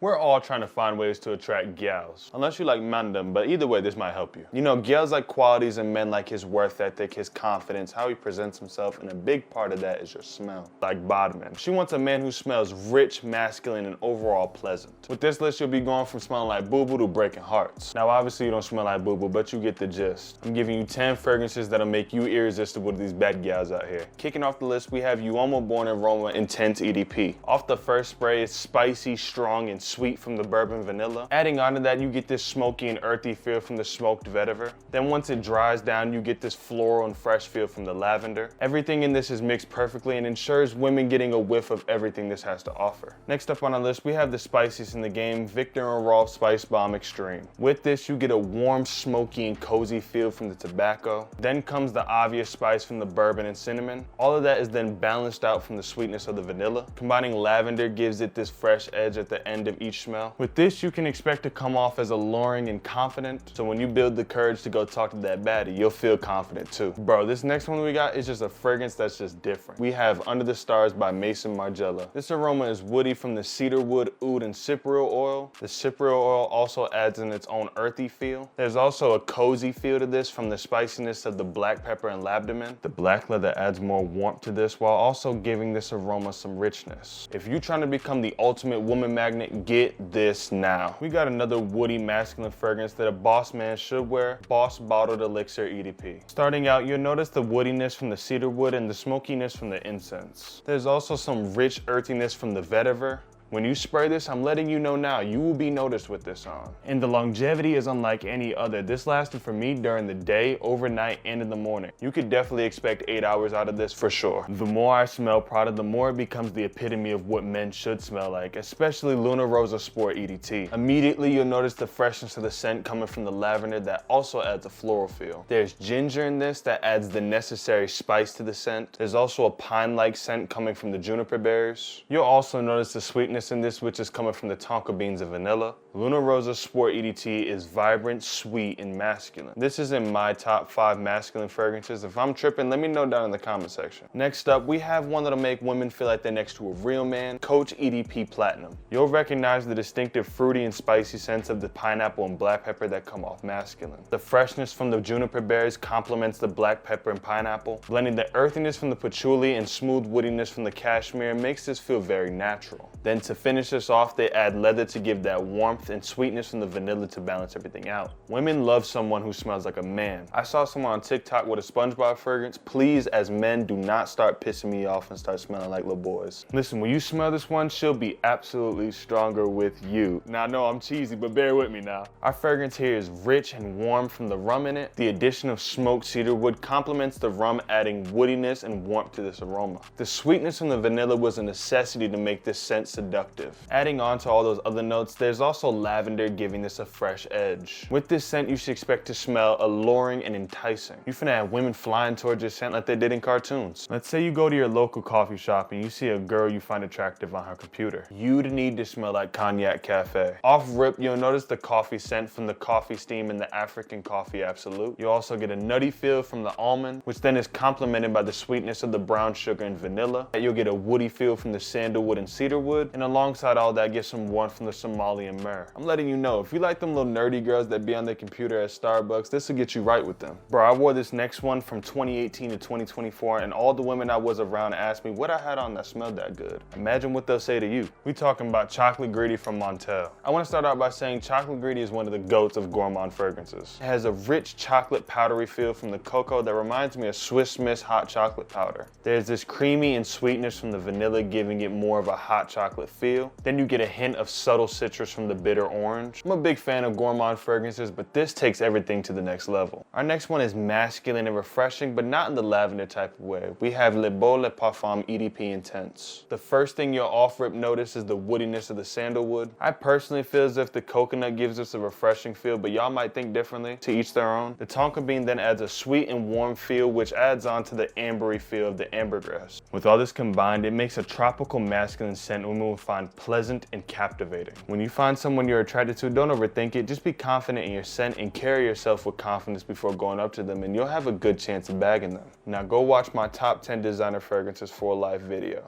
We're all trying to find ways to attract gals, unless you like mandem, but either way, this might help you. You know, gals like qualities in men like his worth ethic, his confidence, how he presents himself, and a big part of that is your smell. Like bottoming. She wants a man who smells rich, masculine, and overall pleasant. With this list, you'll be going from smelling like boo-boo to breaking hearts. Now, obviously, you don't smell like boo-boo, but you get the gist. I'm giving you 10 fragrances that'll make you irresistible to these bad gals out here. Kicking off the list, we have Born In Roma Intense EDP. Off the first spray, it's spicy, strong, and sweet from the bourbon vanilla. Adding on to that, you get this smoky and earthy feel from the smoked vetiver. Then once it dries down, you get this floral and fresh feel from the lavender. Everything in this is mixed perfectly and ensures women getting a whiff of everything this has to offer. Next up on our list, we have the spiciest in the game, Viktor and Rolf Spice Bomb Extreme. With this, you get a warm, smoky, and cozy feel from the tobacco. Then comes the obvious spice from the bourbon and cinnamon. All of that is then balanced out from the sweetness of the vanilla. Combining lavender gives it this fresh edge at the end of each smell. With this, you can expect to come off as alluring and confident, so when you build the courage to go talk to that baddie, you'll feel confident too. Bro, this next one we got is just a fragrance that's just different. We have Under the Stars by Mason Margiela. This aroma is woody from the cedarwood, oud, and cypriol oil. The cypriol oil also adds in its own earthy feel. There's also a cozy feel to this from the spiciness of the black pepper and labdamen. The black leather adds more warmth to this while also giving this aroma some richness. If you're trying to become the ultimate woman magnet, get this now. We got another woody masculine fragrance that a boss man should wear, Boss Bottled Elixir EDP. Starting out, you'll notice the woodiness from the cedarwood and the smokiness from the incense. There's also some rich earthiness from the vetiver. When you spray this, I'm letting you know now, you will be noticed with this on. And the longevity is unlike any other. This lasted for me during the day, overnight, and in the morning. You could definitely expect 8 hours out of this for sure. The more I smell Prada, the more it becomes the epitome of what men should smell like, especially Lunar Rose Sport EDT. Immediately, you'll notice the freshness of the scent coming from the lavender that also adds a floral feel. There's ginger in this that adds the necessary spice to the scent. There's also a pine-like scent coming from the juniper berries. You'll also notice the sweetness in this, which is coming from the tonka beans and vanilla. Lunar Rose Sport EDT is vibrant, sweet, and masculine. This is in my top 5 masculine fragrances. If I'm tripping, let me know down in the comment section. Next up, we have one that'll make women feel like they're next to a real man, Coach EDP Platinum. You'll recognize the distinctive fruity and spicy scents of the pineapple and black pepper that come off masculine. The freshness from the juniper berries complements the black pepper and pineapple. Blending the earthiness from the patchouli and smooth woodiness from the cashmere makes this feel very natural. Then to finish this off, they add leather to give that warmth and sweetness from the vanilla to balance everything out. Women love someone who smells like a man. I saw someone on TikTok with a SpongeBob fragrance. Please, as men, do not start pissing me off and start smelling like little boys. Listen, when you smell this one, she'll be absolutely stronger with you. Now, I know I'm cheesy, but bear with me now. Our fragrance here is rich and warm from the rum in it. The addition of smoked cedarwood complements the rum, adding woodiness and warmth to this aroma. The sweetness from the vanilla was a necessity to make this scent seductive. Adding on to all those other notes, there's also lavender giving this a fresh edge. With this scent, you should expect to smell alluring and enticing. You finna have women flying towards your scent like they did in cartoons. Let's say you go to your local coffee shop and you see a girl you find attractive on her computer. You'd need to smell like Cognac Cafe. Off rip, you'll notice the coffee scent from the coffee steam and the African Coffee Absolute. You also get a nutty feel from the almond, which then is complemented by the sweetness of the brown sugar and vanilla. You'll get a woody feel from the sandalwood and cedarwood, and alongside all that, get some warmth from the Somalian myrrh. I'm letting you know, if you like them little nerdy girls that be on their computer at Starbucks, this will get you right with them. Bro, I wore this next one from 2018 to 2024, and all the women I was around asked me what I had on that smelled that good. Imagine what they'll say to you. We talking about Chocolate Greedy from Montel. I want to start out by saying Chocolate Greedy is one of the goats of gourmand fragrances. It has a rich chocolate powdery feel from the cocoa that reminds me of Swiss Miss hot chocolate powder. There's this creamy and sweetness from the vanilla, giving it more of a hot chocolate feel. Then you get a hint of subtle citrus from the bitter orange. I'm a big fan of gourmand fragrances, but this takes everything to the next level. Our next one is masculine and refreshing, but not in the lavender type of way. We have Le Beau Parfum EDP Intense. The first thing you'll off-rip notice is the woodiness of the sandalwood. I personally feel as if the coconut gives us a refreshing feel, but y'all might think differently. To each their own. The tonka bean then adds a sweet and warm feel, which adds on to the ambery feel of the ambergris. With all this combined, it makes a tropical masculine scent women will find pleasant and captivating. When you find someone you're attracted to, don't overthink it. Just be confident in your scent and carry yourself with confidence before going up to them, and you'll have a good chance of bagging them. Now go watch my top 10 designer fragrances for a live video.